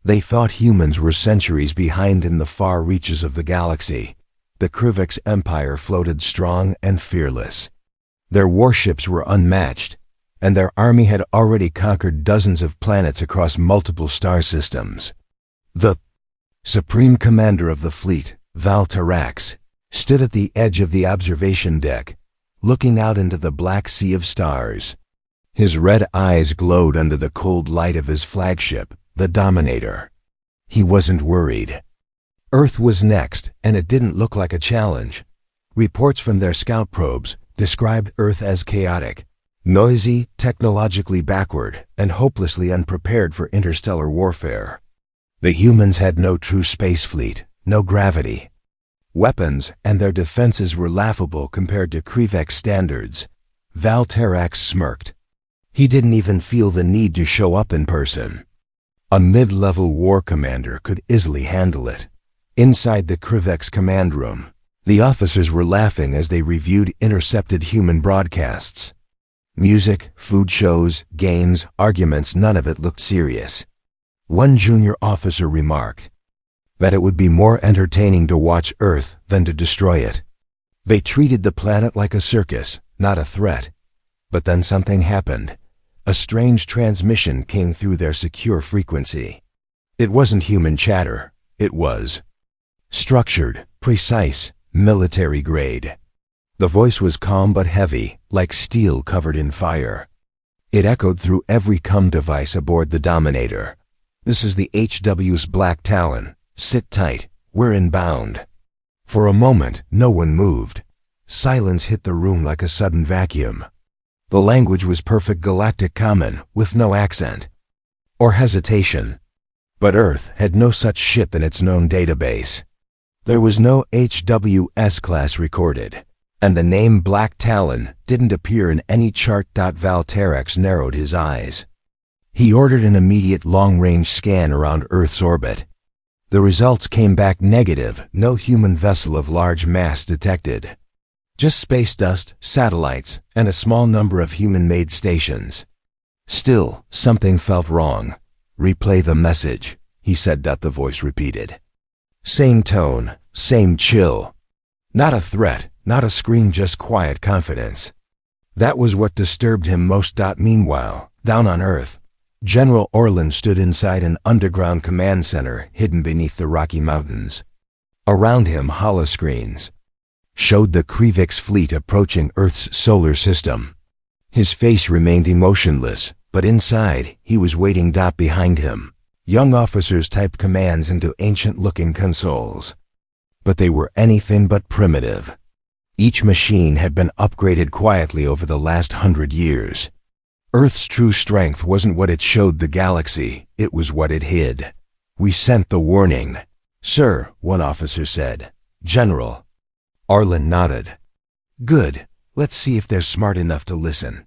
They thought humans were centuries behind in the far reaches of the galaxy. The Krivix Empire floated strong and fearless. Their warships were unmatched, and their army had already conquered dozens of planets across multiple star systems. The supreme commander of the fleet, Valtarax, stood at the edge of the observation deck, looking out into the black sea of stars. His red eyes glowed under the cold light of his flagship, the Dominator. He wasn't worried. Earth was next, and it didn't look like a challenge. Reports from their scout probes described Earth as chaotic, noisy, technologically backward, and hopelessly unprepared for interstellar warfare. The humans had no true space fleet, no gravity. Weapons and their defenses were laughable compared to Krivix standards. Valtarax smirked. He didn't even feel the need to show up in person. A mid-level war commander could easily handle it. Inside the Krivix command room, the officers were laughing as they reviewed intercepted human broadcasts. Music, food shows, games, arguments, none of it looked serious. One junior officer remarked that it would be more entertaining to watch Earth than to destroy it. They treated the planet like a circus, not a threat. But then something happened. A strange transmission came through their secure frequency. It wasn't human chatter. It was structured, precise, military grade. The voice was calm but heavy, like steel covered in fire. It echoed through every comm device aboard the Dominator. "This is the HW's Black Talon. Sit tight. We're inbound." For a moment, no one moved. Silence hit the room like a sudden vacuum. The language was perfect Galactic common, with no accent or hesitation. But Earth had no such ship in its known database. There was no HWS class recorded, and the name Black Talon didn't appear in any chart. Valtarax narrowed his eyes. He ordered an immediate long-range scan around Earth's orbit. The results came back negative. No human vessel of large mass detected. Just space dust, satellites, and a small number of human-made stations. Still, something felt wrong. "Replay the message," he said. The voice repeated. Same tone, same chill. Not a threat, not a scream, just quiet confidence. That was what disturbed him most. Meanwhile, down on Earth, General Orlan stood inside an underground command center hidden beneath the Rocky Mountains. Around him, holoscreens showed the Krivix fleet approaching Earth's solar system. His face remained emotionless, but inside, he was waiting. Behind him, young officers typed commands into ancient-looking consoles. But they were anything but primitive. Each machine had been upgraded quietly over the last 100 years. Earth's true strength wasn't what it showed the galaxy, it was what it hid. "We sent the warning." "Sir," one officer said. "General." Orlan nodded. "Good. Let's see if they're smart enough to listen."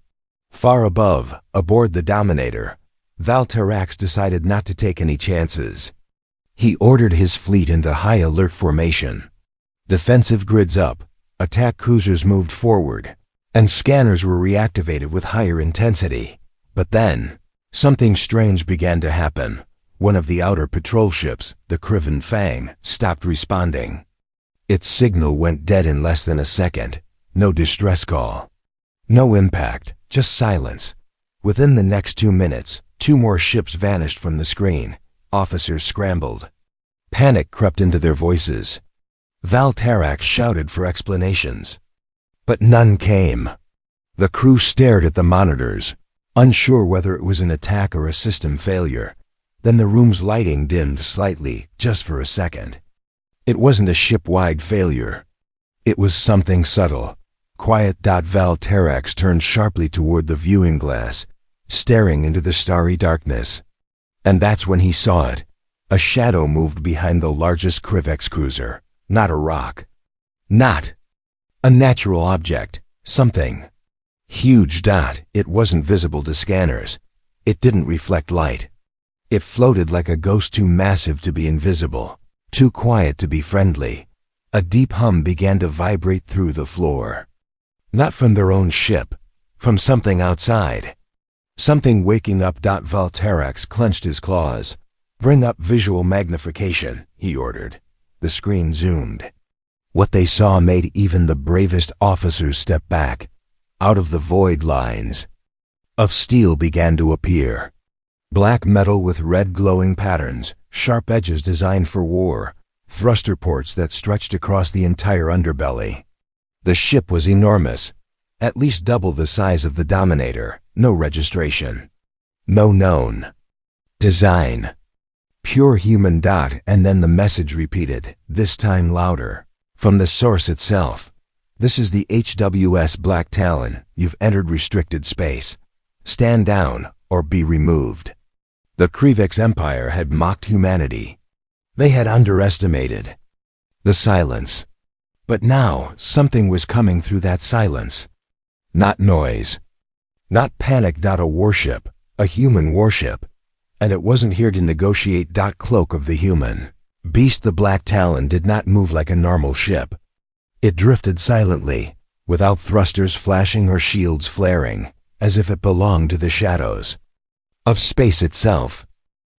Far above, aboard the Dominator, Valtarax decided not to take any chances. He ordered his fleet into high alert formation. Defensive grids up, attack cruisers moved forward, and scanners were reactivated with higher intensity. But then, something strange began to happen. One of the outer patrol ships, the Krivan Fang, stopped responding. Its signal went dead in less than a second. No distress call. No impact, just silence. Within the next 2 minutes, 2 more ships vanished from the screen. Officers scrambled. Panic crept into their voices. Valtarax shouted for explanations. But none came. The crew stared at the monitors, unsure whether it was an attack or a system failure. Then the room's lighting dimmed slightly, just for a second. It wasn't a ship-wide failure. It was something subtle. Quiet. Valtarax turned sharply toward the viewing glass, staring into the starry darkness. And that's when he saw it. A shadow moved behind the largest Krivix cruiser. Not a rock. Not a natural object. Something huge. It wasn't visible to scanners. It didn't reflect light. It floated like a ghost, too massive to be invisible, too quiet to be friendly. A deep hum began to vibrate through the floor. Not from their own ship, from something outside. Something waking up. Valtarax clenched his claws. "Bring up visual magnification," he ordered. The screen zoomed. What they saw made even the bravest officers step back. Out of the void, lines of steel began to appear. Black metal with red glowing patterns, sharp edges designed for war, thruster ports that stretched across the entire underbelly. The ship was enormous, at least double the size of the Dominator. No registration. No known design. Pure human dot, and then the message repeated, this time louder. From the source itself. "This is the HWS Black Talon. You've entered restricted space. Stand down or be removed." The Krivix Empire had mocked humanity. They had underestimated the silence. But now something was coming through that silence. Not noise. Not panic. A warship. A human warship. And it wasn't here to negotiate. Cloak of the human beast. The Black Talon did not move like a normal ship. It drifted silently, without thrusters flashing or shields flaring, as if it belonged to the shadows of space itself.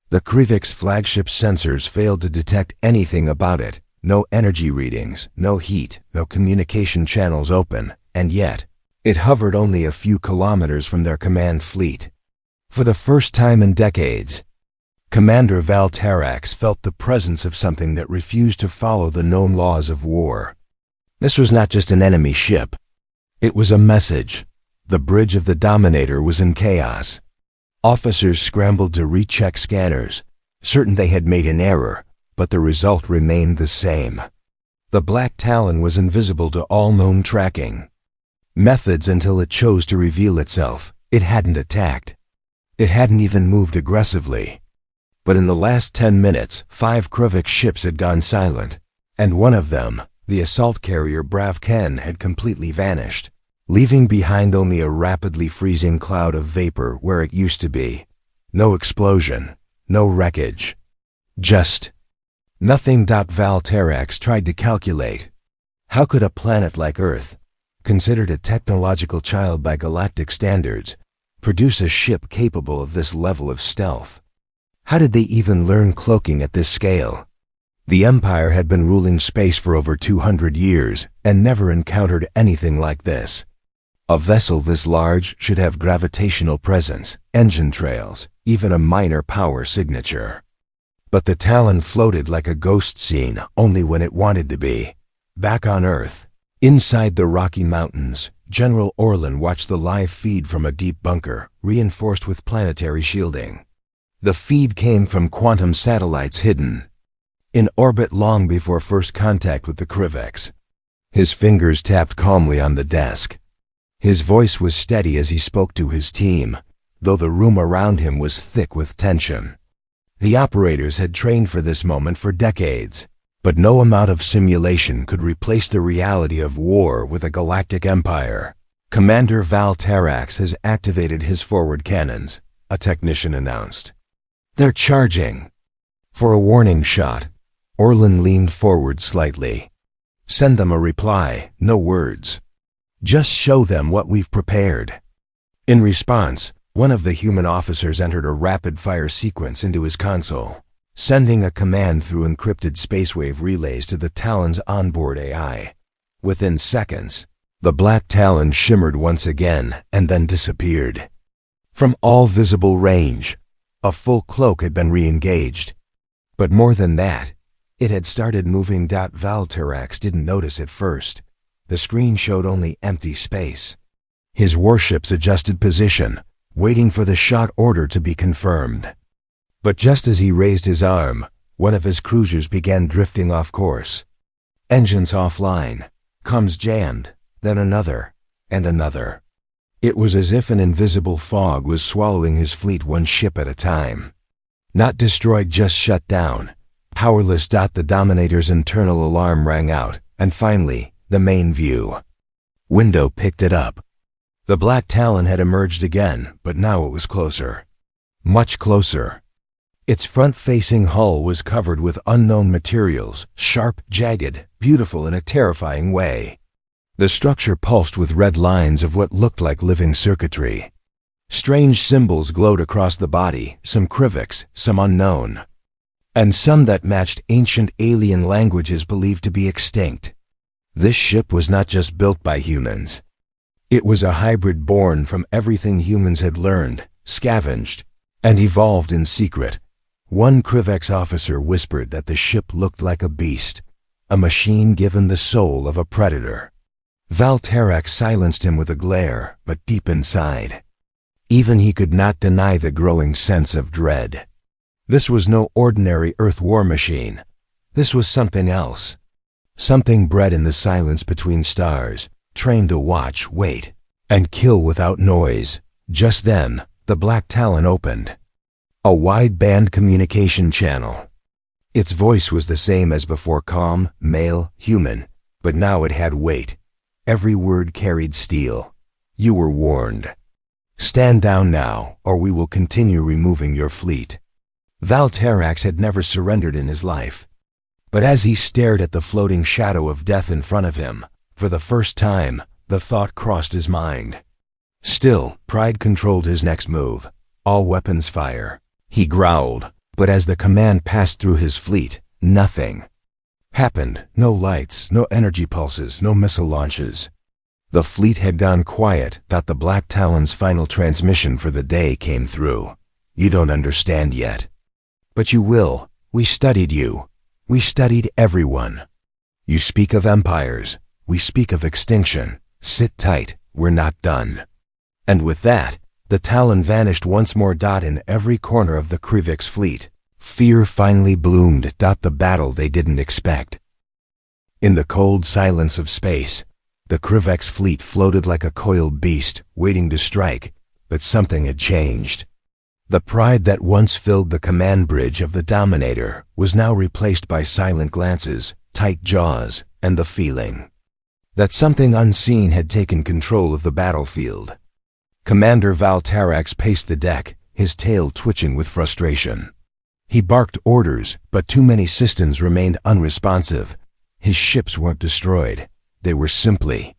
The Krivix flagship sensors failed to detect anything about it. No energy readings, no heat, no communication channels open, and yet, it hovered only a few kilometers from their command fleet. For the first time in decades, Commander Valterax felt the presence of something that refused to follow the known laws of war. This was not just an enemy ship. It was a message. The bridge of the Dominator was in chaos. Officers scrambled to recheck scanners, certain they had made an error, but the result remained the same. The Black Talon was invisible to all known tracking methods until it chose to reveal itself. It hadn't attacked. It hadn't even moved aggressively. But in the last 10 minutes, 5 Krivix ships had gone silent, and one of them, the assault carrier Brav Ken, had completely vanished, leaving behind only a rapidly freezing cloud of vapor where it used to be. No explosion, no wreckage. Just nothing. Valterax tried to calculate. How could a planet like Earth, considered a technological child by galactic standards, produce a ship capable of this level of stealth? How did they even learn cloaking at this scale? The Empire had been ruling space for over 200 years and never encountered anything like this. A vessel this large should have gravitational presence, engine trails, even a minor power signature. But the Talon floated like a ghost scene only when it wanted to be. Back on Earth, inside the Rocky Mountains, General Orlan watched the live feed from a deep bunker, reinforced with planetary shielding. The feed came from quantum satellites hidden in orbit long before first contact with the Krivix. His fingers tapped calmly on the desk. His voice was steady as he spoke to his team, though the room around him was thick with tension. The operators had trained for this moment for decades, but no amount of simulation could replace the reality of war with a galactic empire. "Commander Valterax has activated his forward cannons," a technician announced. "They're charging." For a warning shot, Orlan leaned forward slightly. "Send them a reply, no words. Just show them what we've prepared." In response, one of the human officers entered a rapid-fire sequence into his console, sending a command through encrypted spacewave relays to the Talon's onboard AI. Within seconds, the Black Talon shimmered once again and then disappeared. From all visible range, a full cloak had been re-engaged. But more than that, it had started moving. Valterax didn't notice at first. The screen showed only empty space. His warships adjusted position, waiting for the shot order to be confirmed. But just as he raised his arm, one of his cruisers began drifting off course. Engines offline, comms jammed, then another, and another. It was as if an invisible fog was swallowing his fleet one ship at a time. Not destroyed, just shut down. Powerless. The Dominator's internal alarm rang out, and finally, the main view window picked it up. The Black Talon had emerged again, but now it was closer. Much closer. Its front-facing hull was covered with unknown materials, sharp, jagged, beautiful in a terrifying way. The structure pulsed with red lines of what looked like living circuitry. Strange symbols glowed across the body, some Krivix, some unknown. and some that matched ancient alien languages believed to be extinct. This ship was not just built by humans. It was a hybrid born from everything humans had learned, scavenged, and evolved in secret. One Krivex officer whispered that the ship looked like a beast, a machine given the soul of a predator. Valterax silenced him with a glare, but deep inside, even he could not deny the growing sense of dread. This was no ordinary Earth war machine. This was something else. Something bred in the silence between stars, trained to watch, wait, and kill without noise. Just then, the Black Talon opened. A wideband communication channel. Its voice was the same as before, calm, male, human, but now it had weight. Every word carried steel. You were warned. Stand down now, or we will continue removing your fleet. Valterax had never surrendered in his life. But as he stared at the floating shadow of death in front of him, for the first time, the thought crossed his mind. Still, pride controlled his next move. All weapons fire. He growled, but as the command passed through his fleet, nothing happened. No lights, no energy pulses, no missile launches. The fleet had gone quiet. The Black Talon's final transmission for the day came through. You don't understand yet. But you will. We studied you. We studied everyone. You speak of empires. We speak of extinction. Sit tight. We're not done. And with that, the Talon vanished once more. In every corner of the Krivex fleet, fear finally bloomed. The battle they didn't expect. In the cold silence of space, the Krivex fleet floated like a coiled beast, waiting to strike, but something had changed. The pride that once filled the command bridge of the Dominator was now replaced by silent glances, tight jaws, and the feeling that something unseen had taken control of the battlefield. Commander Valterax paced the deck, his tail twitching with frustration. He barked orders, but too many systems remained unresponsive. His ships weren't destroyed. They were simply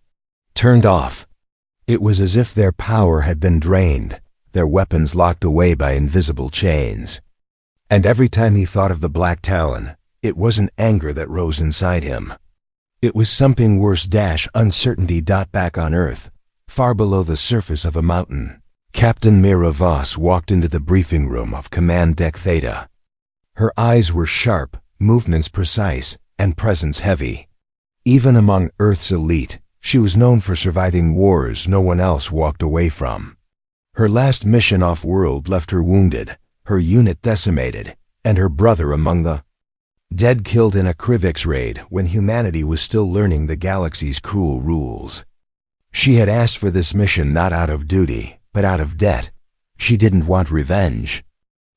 turned off. It was as if their power had been drained, their weapons locked away by invisible chains. And every time he thought of the Black Talon, it wasn't anger that rose inside him. It was something worse, uncertainty. Back on Earth, far below the surface of a mountain, Captain Mira Voss walked into the briefing room of Command Deck Theta. Her eyes were sharp, movements precise, and presence heavy. Even among Earth's elite, she was known for surviving wars no one else walked away from. Her last mission off-world left her wounded, her unit decimated, and her brother among the dead, killed in a Krivex raid when humanity was still learning the galaxy's cruel rules. She had asked for this mission not out of duty, but out of debt. She didn't want revenge.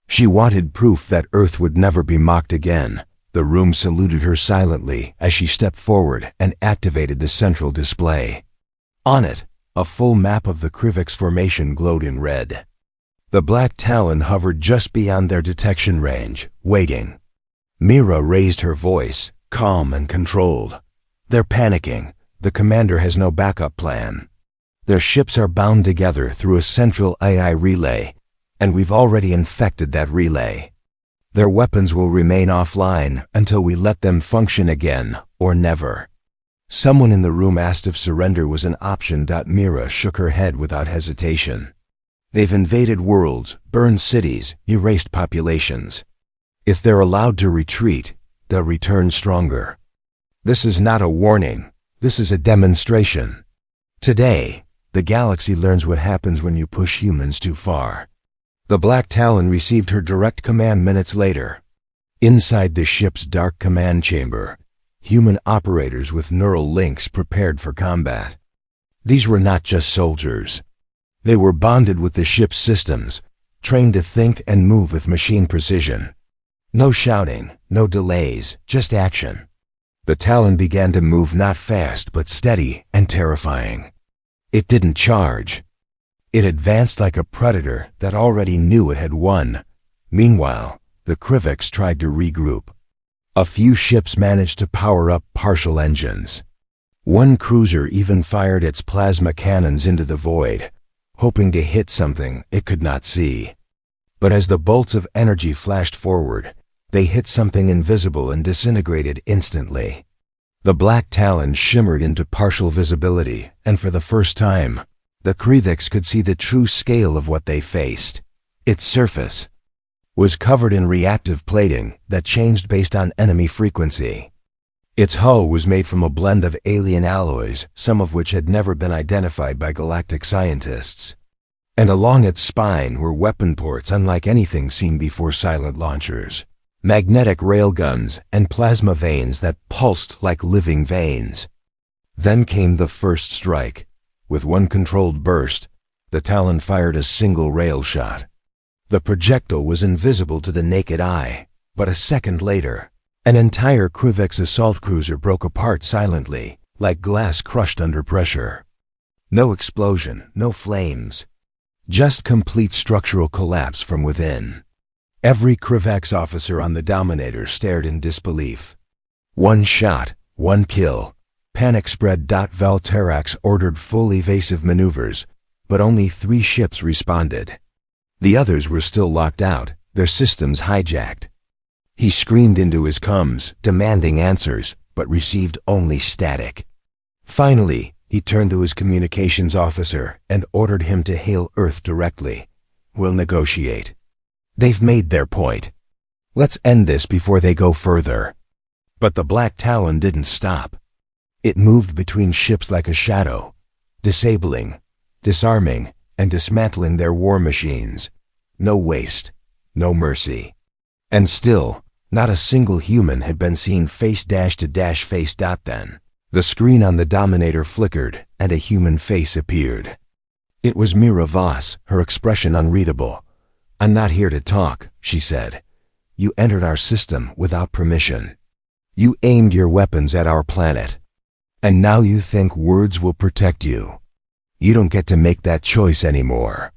She wanted proof that Earth would never be mocked again. The room saluted her silently as she stepped forward and activated the central display. On it, a full map of the Krivex formation glowed in red. The Black Talon hovered just beyond their detection range, waiting. Mira raised her voice, calm and controlled. They're panicking. The commander has no backup plan. Their ships are bound together through a central AI relay, and we've already infected that relay. Their weapons will remain offline until we let them function again, or never. Someone in the room asked if surrender was an option. Mira shook her head without hesitation. They've invaded worlds, burned cities, erased populations. If they're allowed to retreat, they'll return stronger. This is not a warning. This is a demonstration. Today, the galaxy learns what happens when you push humans too far. The Black Talon received her direct command minutes later. Inside the ship's dark command chamber, human operators with neural links prepared for combat. These were not just soldiers. They were bonded with the ship's systems, trained to think and move with machine precision. No shouting, no delays, just action. The Talon began to move, not fast but steady and terrifying. It didn't charge. It advanced like a predator that already knew it had won. Meanwhile, the Krivex tried to regroup. A few ships managed to power up partial engines. One cruiser even fired its plasma cannons into the void, hoping to hit something it could not see. But as the bolts of energy flashed forward, They hit something invisible and disintegrated instantly. The black talons shimmered into partial visibility, and for the first time, the Krivix could see the true scale of what they faced. Its surface was covered in reactive plating that changed based on enemy frequency. Its hull was made from a blend of alien alloys, some of which had never been identified by galactic scientists. And along its spine were weapon ports unlike anything seen before silent launchers, magnetic railguns, and plasma veins that pulsed like living veins. Then came the first strike. With one controlled burst, the Talon fired a single rail shot. The projectile was invisible to the naked eye, but a second later, an entire Krivix assault cruiser broke apart silently, like glass crushed under pressure. No explosion, no flames, just complete structural collapse from within. Every Krivix officer on the Dominator stared in disbelief. One shot, one kill. Panic spread. Valterax ordered full evasive maneuvers, but only 3 ships responded. The others were still locked out, their systems hijacked. He screamed into his comms, demanding answers, but received only static. Finally, he turned to his communications officer and ordered him to hail Earth directly. "We'll negotiate. They've made their point. Let's end this before they go further." But the Black Talon didn't stop. It moved between ships like a shadow, disabling, disarming, and dismantling their war machines. No waste, no mercy. And still, not a single human had been seen face-to-face. Then, the screen on the Dominator flickered, and a human face appeared. It was Mira Voss, her expression unreadable. "I'm not here to talk," she said. "You entered our system without permission. You aimed your weapons at our planet. And now you think words will protect you. You don't get to make that choice anymore."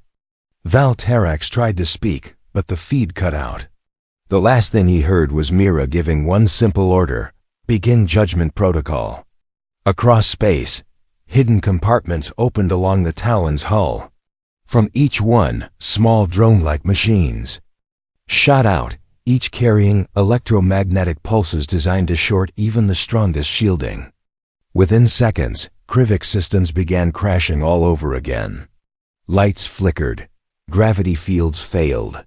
Valterax tried to speak, but the feed cut out. The last thing he heard was Mira giving one simple order: begin judgment protocol. Across space, hidden compartments opened along the Talon's hull. From each one, small drone-like machines shot out, each carrying electromagnetic pulses designed to short even the strongest shielding. Within seconds, Krivix systems began crashing all over again. Lights flickered. Gravity fields failed.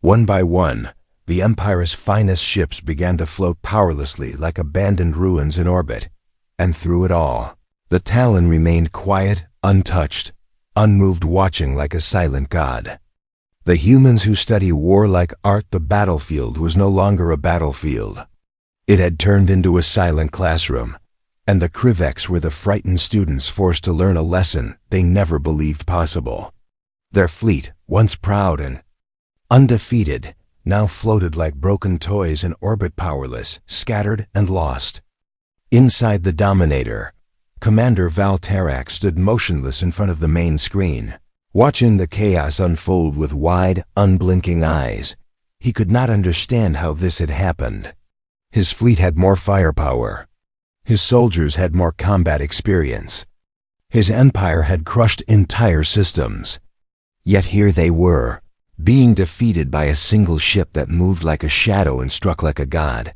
One by one, the Empire's finest ships began to float powerlessly like abandoned ruins in orbit. And through it all, the Talon remained quiet, untouched, unmoved, watching like a silent god. The humans who study war like art, the battlefield was no longer a battlefield. It had turned into a silent classroom, and the Krivix were the frightened students forced to learn a lesson they never believed possible. Their fleet, once proud and undefeated, now floated like broken toys in orbit, powerless, scattered, and lost. Inside the Dominator, Commander Valterax stood motionless in front of the main screen, watching the chaos unfold with wide, unblinking eyes. He could not understand how this had happened. His fleet had more firepower. His soldiers had more combat experience. His empire had crushed entire systems. Yet here they were, being defeated by a single ship that moved like a shadow and struck like a god.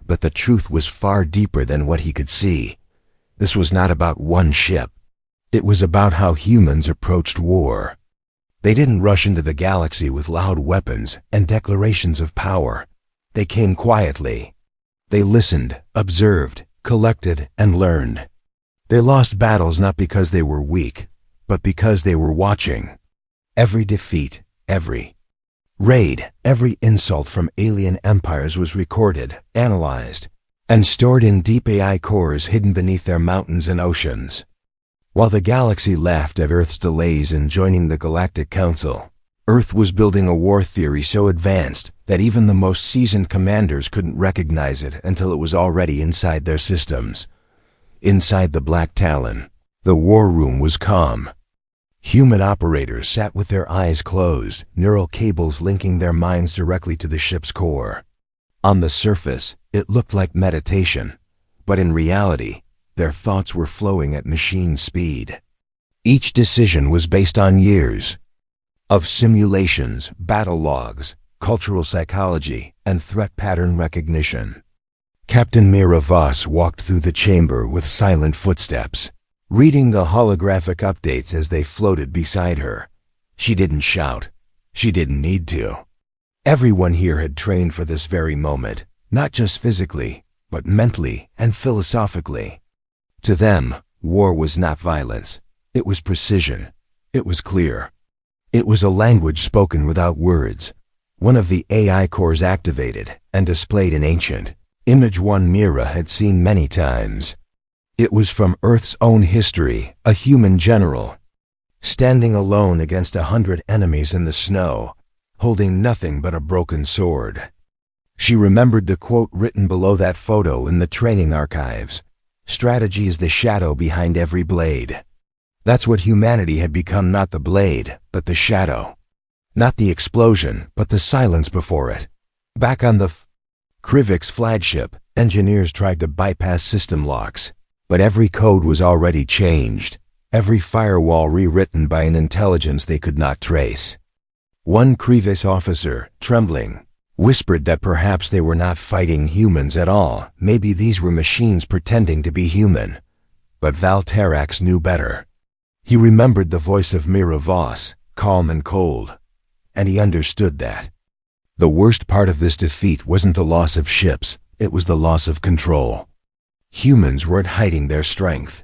But the truth was far deeper than what he could see. This was not about one ship. It was about how humans approached war. They didn't rush into the galaxy with loud weapons and declarations of power. They came quietly. They listened, observed, collected, and learned. They lost battles not because they were weak, but because they were watching. Every defeat, every raid, every insult from alien empires was recorded, analyzed, and stored in deep AI cores hidden beneath their mountains and oceans. While the galaxy laughed at Earth's delays in joining the Galactic Council, Earth was building a war theory so advanced that even the most seasoned commanders couldn't recognize it until it was already inside their systems. Inside the Black Talon, the war room was calm. Human operators sat with their eyes closed, neural cables linking their minds directly to the ship's core. On the surface, it looked like meditation, but in reality, their thoughts were flowing at machine speed. Each decision was based on years of simulations, battle logs, cultural psychology, and threat pattern recognition. Captain Mira Voss walked through the chamber with silent footsteps, reading the holographic updates as they floated beside her. She didn't shout. She didn't need to. Everyone here had trained for this very moment, not just physically, but mentally and philosophically. To them, war was not violence. It was precision. It was clear. It was a language spoken without words. One of the AI cores activated and displayed an ancient image one Mira had seen many times. It was from Earth's own history, a human general, standing alone against 100 enemies in the snow, holding nothing but a broken sword. She remembered the quote written below that photo in the training archives. Strategy is the shadow behind every blade. That's what humanity had become, not the blade, but the shadow. Not the explosion, but the silence before it. Back on the Krivik's flagship, engineers tried to bypass system locks, but every code was already changed, every firewall rewritten by an intelligence they could not trace. One Krivik officer, trembling, whispered that perhaps they were not fighting humans at all. Maybe these were machines pretending to be human. But Valterax knew better. He remembered the voice of Mira Voss, calm and cold, and he understood that. The worst part of this defeat wasn't the loss of ships, it was the loss of control. Humans weren't hiding their strength.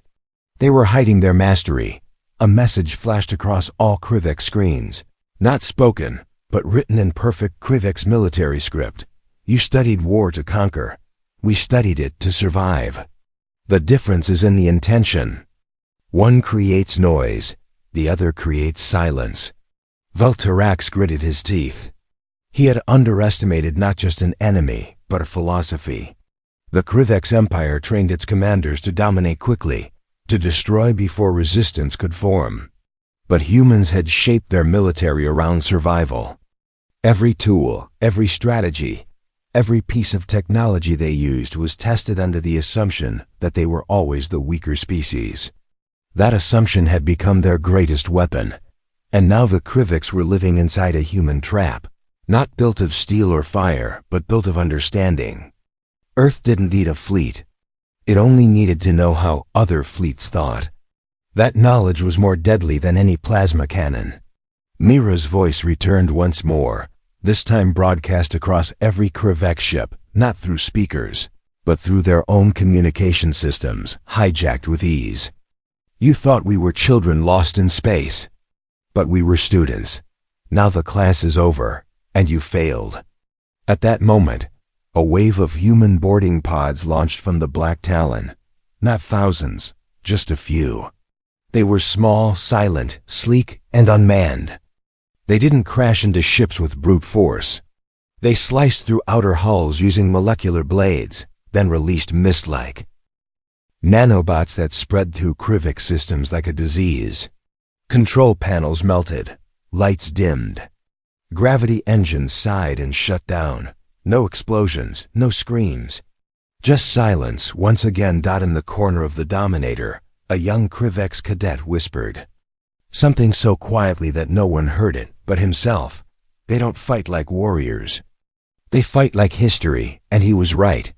They were hiding their mastery. A message flashed across all Krivik screens. Not spoken, but written in perfect Krivik's military script. You studied war to conquer. We studied it to survive. The difference is in the intention. One creates noise, the other creates silence. Valterax gritted his teeth. He had underestimated not just an enemy, but a philosophy. The Krivik's empire trained its commanders to dominate quickly, to destroy before resistance could form. But humans had shaped their military around survival. Every tool, every strategy, every piece of technology they used was tested under the assumption that they were always the weaker species. That assumption had become their greatest weapon, and now the Kriviks were living inside a human trap, not built of steel or fire, but built of understanding. Earth didn't need a fleet. It only needed to know how other fleets thought. That knowledge was more deadly than any plasma cannon. Mira's voice returned once more, this time broadcast across every Krivik ship, not through speakers, but through their own communication systems, hijacked with ease. You thought we were children lost in space. But we were students. Now the class is over, and you failed. At that moment, a wave of human boarding pods launched from the Black Talon. Not thousands, just a few. They were small, silent, sleek, and unmanned. They didn't crash into ships with brute force. They sliced through outer hulls using molecular blades, then released mist-like nanobots that spread through Krivik systems like a disease. Control panels melted, lights dimmed. Gravity engines sighed and shut down. No explosions, no screams. Just silence. Once again, in the corner of the Dominator, a young Krivik's cadet whispered. Something so quietly that no one heard it, but himself. They don't fight like warriors. They fight like history, and he was right.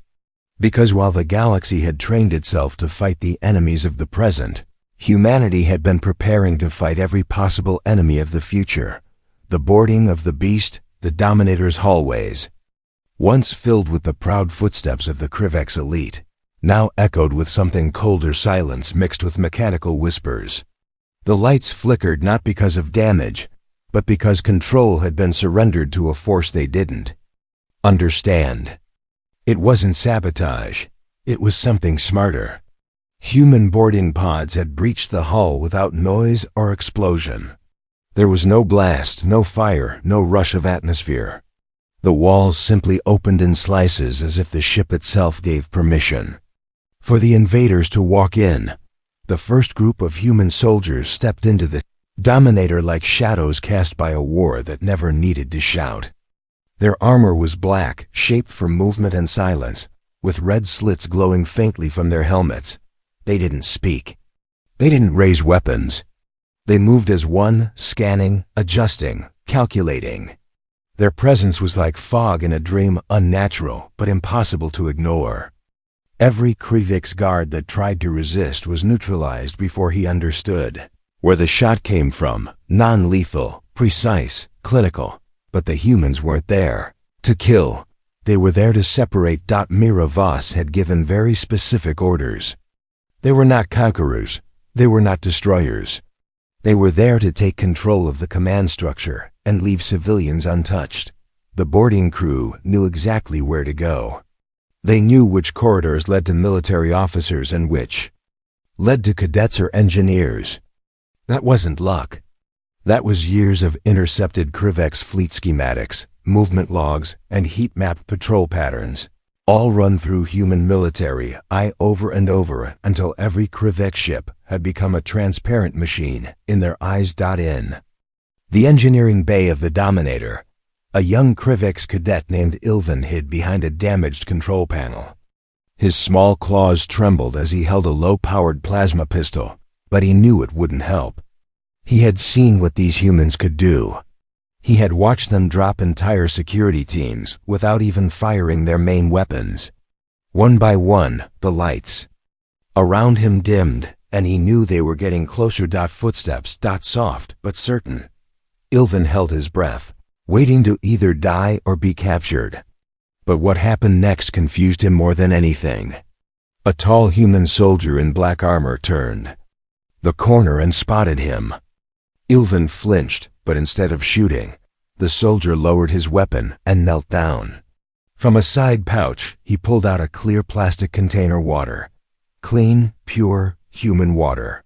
Because while the galaxy had trained itself to fight the enemies of the present, humanity had been preparing to fight every possible enemy of the future. The boarding of the beast, the Dominator's hallways, once filled with the proud footsteps of the Krivik's elite, now echoed with something colder silence mixed with mechanical whispers. The lights flickered not because of damage, but because control had been surrendered to a force they didn't understand. It wasn't sabotage. It was something smarter. Human boarding pods had breached the hull without noise or explosion. There was no blast, no fire, no rush of atmosphere. The walls simply opened in slices as if the ship itself gave permission for the invaders to walk in. The first group of human soldiers stepped into the Dominator like shadows cast by a war that never needed to shout. Their armor was black, shaped for movement and silence, with red slits glowing faintly from their helmets. They didn't speak. They didn't raise weapons. They moved as one, scanning, adjusting, calculating. Their presence was like fog in a dream, unnatural but impossible to ignore. Every Krivix guard that tried to resist was neutralized before he understood where the shot came from. Non-lethal, precise, clinical. But the humans weren't there to kill. They were there to separate. Mira Voss had given very specific orders. They were not conquerors. They were not destroyers. They were there to take control of the command structure and leave civilians untouched. The boarding crew knew exactly where to go. They knew which corridors led to military officers and which led to cadets or engineers. That wasn't luck. That was years of intercepted Krivix fleet schematics, movement logs, and heat map patrol patterns, all run through human military eye over and over until every Krivix ship had become a transparent machine in their eyes. In the engineering bay of the Dominator, a young Krivix cadet named Ilvin hid behind a damaged control panel. His small claws trembled as he held a low-powered plasma pistol, but he knew it wouldn't help. He had seen what these humans could do. He had watched them drop entire security teams without even firing their main weapons. One by one, the lights around him dimmed, and he knew they were getting closer. Footsteps, soft but certain. Ilvin held his breath, waiting to either die or be captured. But what happened next confused him more than anything. A tall human soldier in black armor turned the corner and spotted him. Ilvin flinched, but instead of shooting, the soldier lowered his weapon and knelt down. From a side pouch, he pulled out a clear plastic container water. Clean, pure, human water.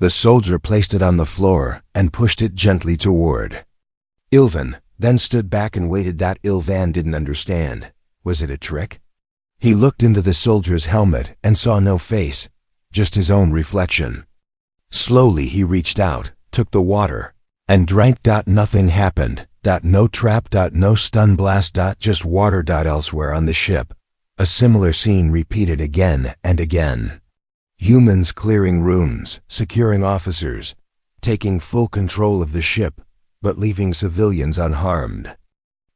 The soldier placed it on the floor and pushed it gently toward Ilvin, then stood back and waited. Ilvan didn't understand. Was it a trick? He looked into the soldier's helmet and saw no face, just his own reflection. Slowly he reached out, took the water, and drank. Nothing happened. No trap. No stun blast. Just water. Elsewhere on the ship, a similar scene repeated again and again. Humans clearing rooms, securing officers, taking full control of the ship, but leaving civilians unharmed.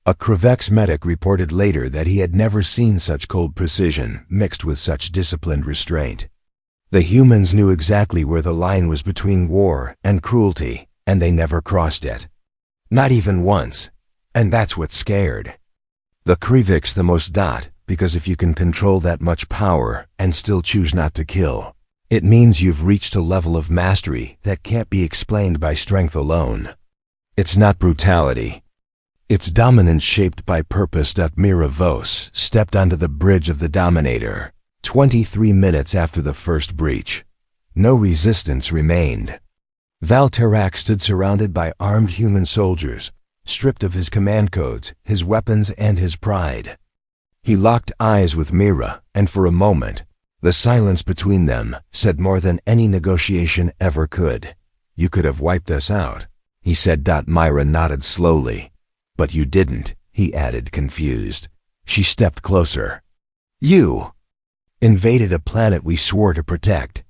A Krivix medic reported later that he had never seen such cold precision mixed with such disciplined restraint. The humans knew exactly where the line was between war and cruelty, and they never crossed it. Not even once. And that's what scared the Krivix the most. Because if you can control that much power and still choose not to kill, it means you've reached a level of mastery that can't be explained by strength alone. It's not brutality. It's dominance shaped by purpose. Mira Voss stepped onto the bridge of the Dominator 23 minutes after the first breach. No resistance remained. Valterak stood surrounded by armed human soldiers, stripped of his command codes, his weapons, and his pride. He locked eyes with Mira, and for a moment, the silence between them said more than any negotiation ever could. You could have wiped us out, he said. Mira nodded slowly. But you didn't, he added, confused. She stepped closer. You invaded a planet we swore to protect.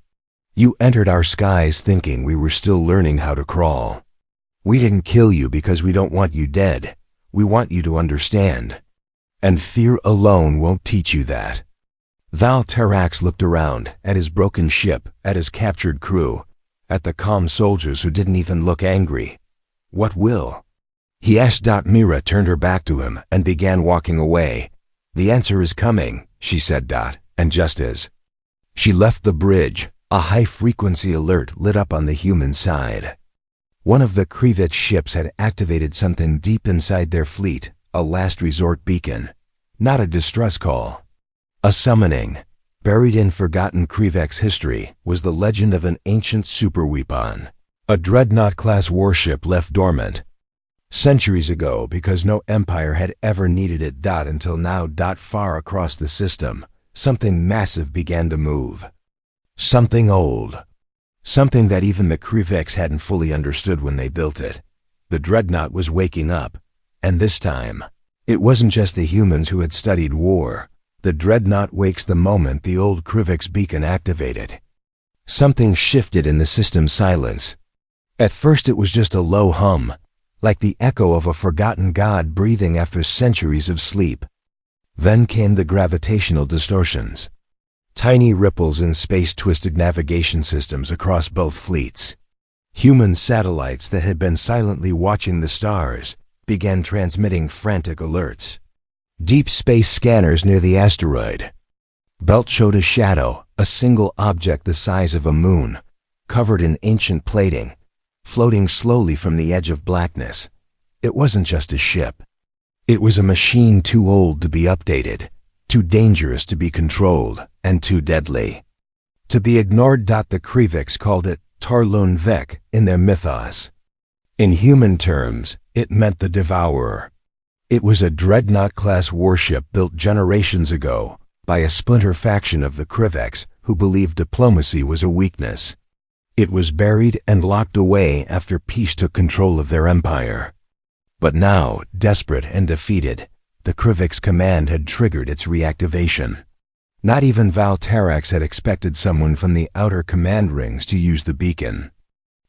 You entered our skies thinking we were still learning how to crawl. We didn't kill you because we don't want you dead. We want you to understand. And fear alone won't teach you that. Valterak looked around, at his broken ship, at his captured crew, at the calm soldiers who didn't even look angry. What will? He asked. Mira turned her back to him and began walking away. The answer is coming, she said. And just as she left the bridge, a high-frequency alert lit up on the human side. One of the Krivix ships had activated something deep inside their fleet, a last resort beacon. Not a distress call. A summoning. Buried in forgotten Krivix history was the legend of an ancient superweapon, a dreadnought-class warship left dormant centuries ago because no empire had ever needed it. Until now. Far across the system, something massive began to move. Something old. Something that even the Krivix hadn't fully understood when they built it. The dreadnought was waking up, and this time, it wasn't just the humans who had studied war. The dreadnought wakes the moment the old Krivix beacon activated. Something shifted in the system's silence. At first it was just a low hum, like the echo of a forgotten god breathing after centuries of sleep. Then came the gravitational distortions. Tiny ripples in space twisted navigation systems across both fleets. Human satellites that had been silently watching the stars began transmitting frantic alerts. Deep space scanners near the asteroid belt showed a shadow, a single object the size of a moon, covered in ancient plating, floating slowly from the edge of blackness. It wasn't just a ship. It was a machine too old to be updated, too dangerous to be controlled, and too deadly to be ignored. The Kriviks called it Tarlun Vek in their mythos. In human terms, it meant the Devourer. It was a dreadnought-class warship built generations ago by a splinter faction of the Kriviks who believed diplomacy was a weakness. It was buried and locked away after peace took control of their empire. But now, desperate and defeated, the Kriviks' command had triggered its reactivation. Not even Val Tarax had expected someone from the outer command rings to use the beacon.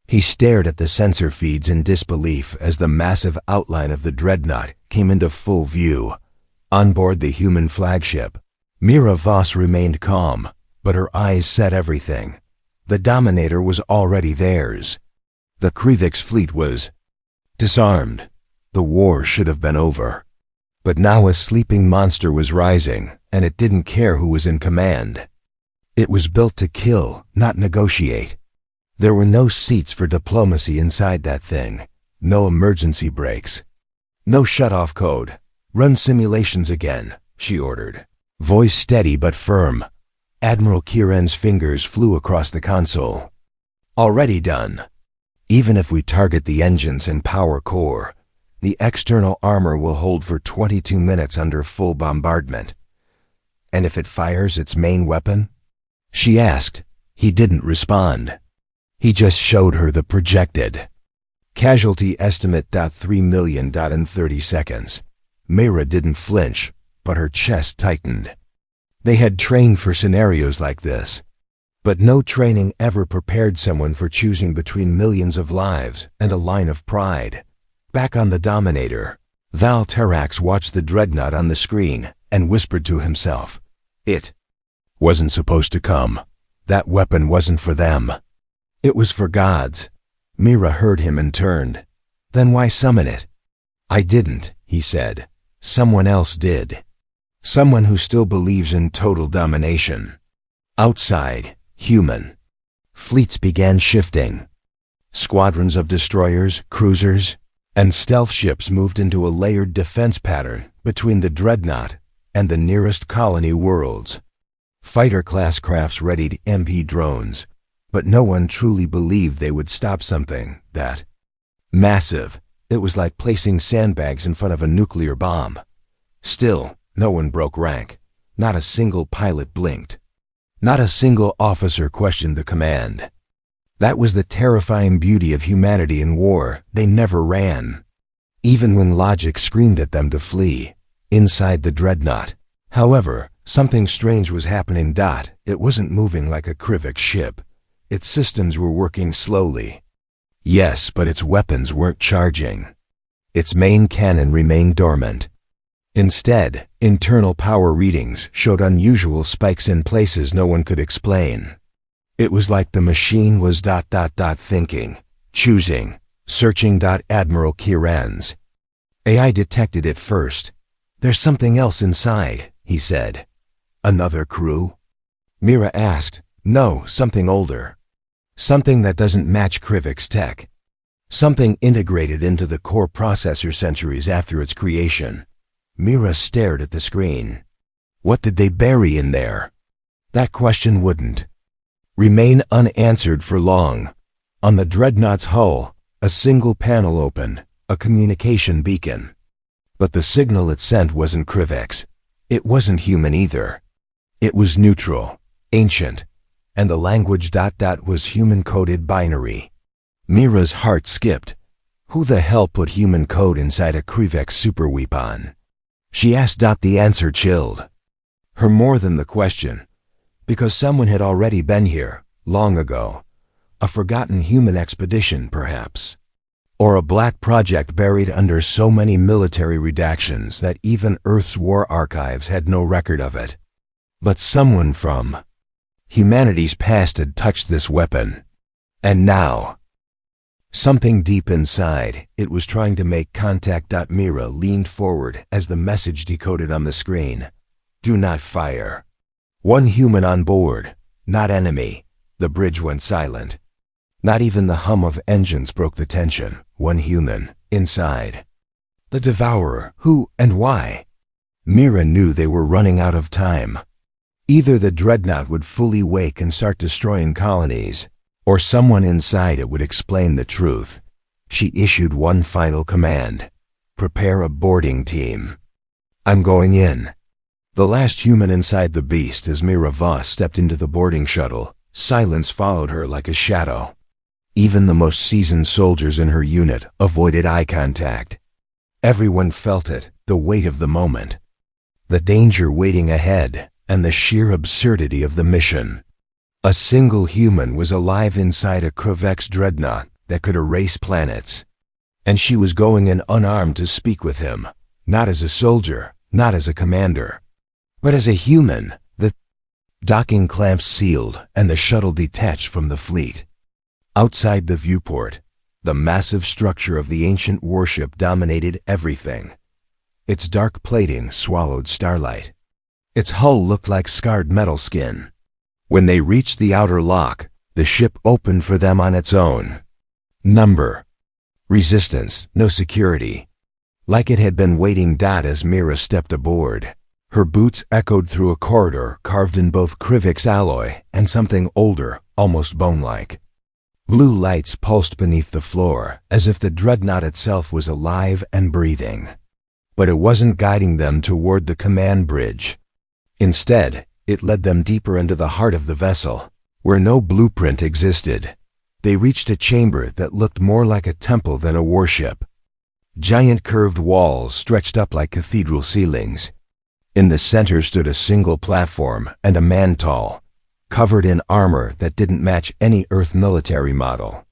He stared at the sensor feeds in disbelief as the massive outline of the dreadnought came into full view. On board the human flagship, Mira Voss remained calm, but her eyes said everything. The Dominator was already theirs. The Kriviks' fleet was disarmed. The war should have been over. But now a sleeping monster was rising, and it didn't care who was in command. It was built to kill, not negotiate. There were no seats for diplomacy inside that thing, no emergency brakes, no shut-off code. Run simulations again, she ordered. Voice steady but firm. Admiral Kieran's fingers flew across the console. Already done. Even if we target the engines and power core, the external armor will hold for 22 minutes under full bombardment. And if it fires its main weapon? She asked. He didn't respond. He just showed her the projected casualty estimate. 3 million. In 30 seconds. Mira didn't flinch, but her chest tightened. They had trained for scenarios like this, but no training ever prepared someone for choosing between millions of lives and a line of pride. Back on the Dominator, Val Tarax watched the dreadnought on the screen and whispered to himself, "It wasn't supposed to come. That weapon wasn't for them. It was for gods." Mira heard him and turned. "Then why summon it?" "I didn't," he said. "Someone else did. Someone who still believes in total domination." Outside, human fleets began shifting. Squadrons of destroyers, cruisers, and stealth ships moved into a layered defense pattern between the dreadnought and the nearest colony worlds. Fighter-class crafts readied MP drones, but no one truly believed they would stop something that massive. It was like placing sandbags in front of a nuclear bomb. Still, no one broke rank. Not a single pilot blinked. Not a single officer questioned the command. That was the terrifying beauty of humanity in war. They never ran. Even when logic screamed at them to flee. Inside the dreadnought, however, something strange was happening. It wasn't moving like a Krivik ship. Its systems were working slowly. Yes, but its weapons weren't charging. Its main cannon remained dormant. Instead, internal power readings showed unusual spikes in places no one could explain. It was like the machine was thinking, choosing, searching. Admiral Kieran's AI detected it first. "There's something else inside," he said. "Another crew?" Mira asked. "No, something older. Something that doesn't match Krivik's tech. Something integrated into the core processor centuries after its creation." Mira stared at the screen. What did they bury in there? That question wouldn't remain unanswered for long. On the dreadnought's hull, a single panel opened, a communication beacon. But the signal it sent wasn't Krivik's. It wasn't human either. It was neutral, ancient, and the language was human-coded binary. Mira's heart skipped. Who the hell put human code inside a Krivik superweapon? She asked. The answer chilled her more than the question. Because someone had already been here, long ago. A forgotten human expedition, perhaps. or a black project buried under so many military redactions that even Earth's war archives had no record of it. But someone from humanity's past had touched this weapon. And now, something deep inside, it was trying to make contact. Mira leaned forward as the message decoded on the screen. Do not fire. One human on board, not enemy. The bridge went silent. Not even the hum of engines broke the tension. One human, inside. The Devourer. Who and why? Mira knew they were running out of time. Either the dreadnought would fully wake and start destroying colonies, or someone inside it would explain the truth. She issued one final command. Prepare a boarding team. I'm going in. The last human inside the beast as Mira Voss stepped into the boarding shuttle, silence followed her like a shadow. Even the most seasoned soldiers in her unit avoided eye contact. Everyone felt it, the weight of the moment. The danger waiting ahead, and the sheer absurdity of the mission. A single human was alive inside a Krivex dreadnought that could erase planets. And she was going in unarmed to speak with him, not as a soldier, not as a commander, but as a human. The docking clamps sealed and the shuttle detached from the fleet. Outside the viewport, the massive structure of the ancient warship dominated everything. Its dark plating swallowed starlight. Its hull looked like scarred metal skin. When they reached the outer lock, the ship opened for them on its own. Number. Resistance, no security. Like it had been waiting. As Mira stepped aboard, her boots echoed through a corridor carved in both Krivex alloy and something older, almost bone-like. Blue lights pulsed beneath the floor, as if the dreadnought itself was alive and breathing. But it wasn't guiding them toward the command bridge. Instead, it led them deeper into the heart of the vessel, where no blueprint existed. They reached a chamber that looked more like a temple than a warship. Giant curved walls stretched up like cathedral ceilings. In the center stood a single platform and a man tall, covered in armor that didn't match any Earth military model.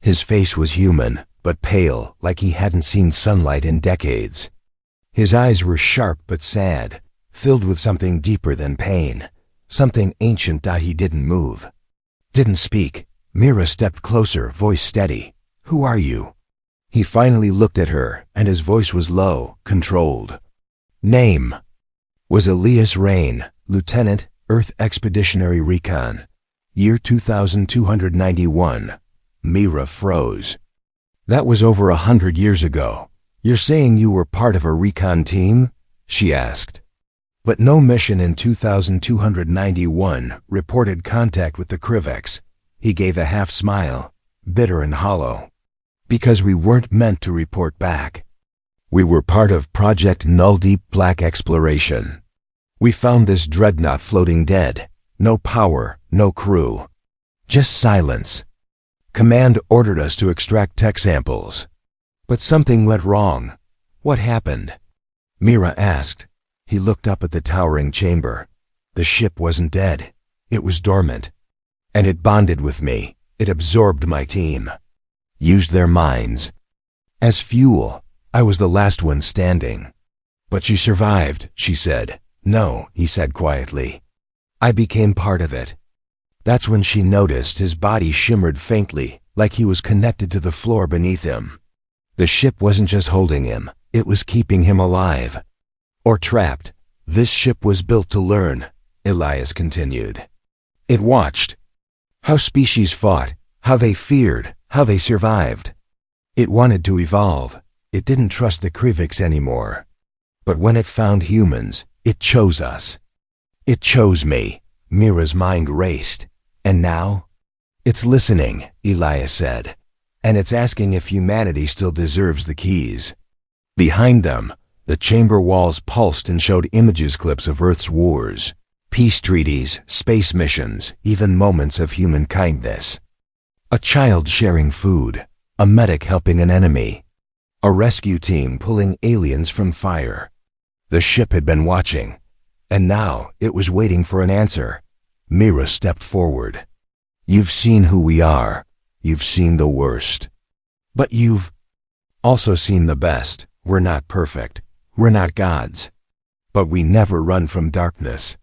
His face was human, but pale, like he hadn't seen sunlight in decades. His eyes were sharp but sad, filled with something deeper than pain, something ancient. He didn't move, didn't speak. Mira stepped closer, voice steady. Who are you? He finally looked at her, and his voice was low, controlled. Name was Elias Rain, Lieutenant, Earth Expeditionary Recon. Year 2291. Mira froze. That was over 100 years ago. You're saying you were part of a recon team? She asked. But no mission in 2291 reported contact with the Krivex. He gave a half smile, bitter and hollow. Because we weren't meant to report back. We were part of Project Null Deep Black Exploration. We found this dreadnought floating dead. No power, no crew. Just silence. Command ordered us to extract tech samples. But something went wrong. What happened? Mira asked. He looked up at the towering chamber. The ship wasn't dead. It was dormant. And it bonded with me. It absorbed my team. Used their minds. As fuel, I was the last one standing. But you survived, she said. No, he said quietly. I became part of it. That's when she noticed his body shimmered faintly, like he was connected to the floor beneath him. The ship wasn't just holding him, it was keeping him alive. Or trapped. This ship was built to learn, Elias continued. It watched. How species fought, how they feared, how they survived. It wanted to evolve. It didn't trust the Krivex anymore. But when it found humans, it chose us. It chose me. Mira's mind raced. And now? It's listening, Elias said. And it's asking if humanity still deserves the keys. Behind them, the chamber walls pulsed and showed images clips of Earth's wars, peace treaties, space missions, even moments of human kindness. A child sharing food, a medic helping an enemy, a rescue team pulling aliens from fire. The ship had been watching, and now it was waiting for an answer. Mira stepped forward. You've seen who we are. You've seen the worst. But you've Also seen the best. We're not perfect. We're not gods. But we never run from darkness.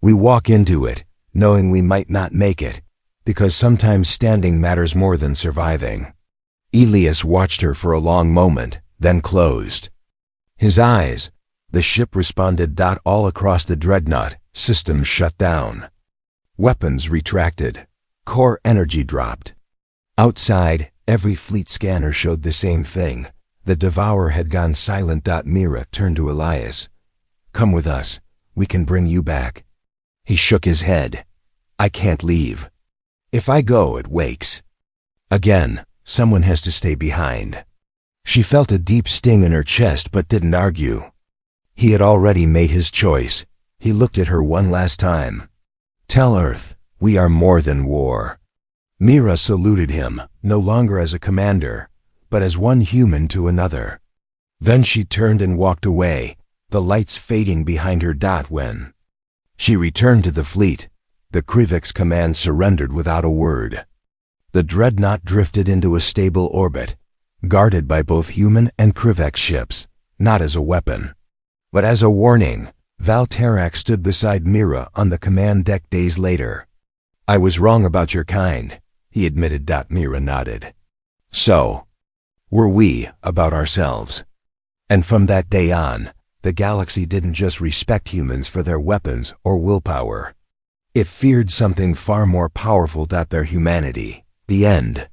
We walk into it, knowing we might not make it, because sometimes standing matters more than surviving. Elias watched her for a long moment, then closed. His eyes, the ship responded. All across the dreadnought, systems shut down. Weapons retracted. Core energy dropped. Outside, every fleet scanner showed the same thing. The Devourer had gone silent. Mira turned to Elias. Come with us. We can bring you back. He shook his head. I can't leave. If I go, it wakes. Again, someone has to stay behind. She felt a deep sting in her chest but didn't argue. He had already made his choice. He looked at her one last time. Tell Earth, we are more than war. Mira saluted him, no longer as a commander, but as one human to another. Then she turned and walked away, the lights fading behind her. When she returned to the fleet, the Krivik's command surrendered without a word. The dreadnought drifted into a stable orbit, guarded by both human and Krivek ships, not as a weapon, but as a warning. Valterak stood beside Mira on the command deck days later. I was wrong about your kind, he admitted. Mira nodded. So were we about ourselves. And from that day on, the galaxy didn't just respect humans for their weapons or willpower. It feared something far more powerful. Their humanity. The end.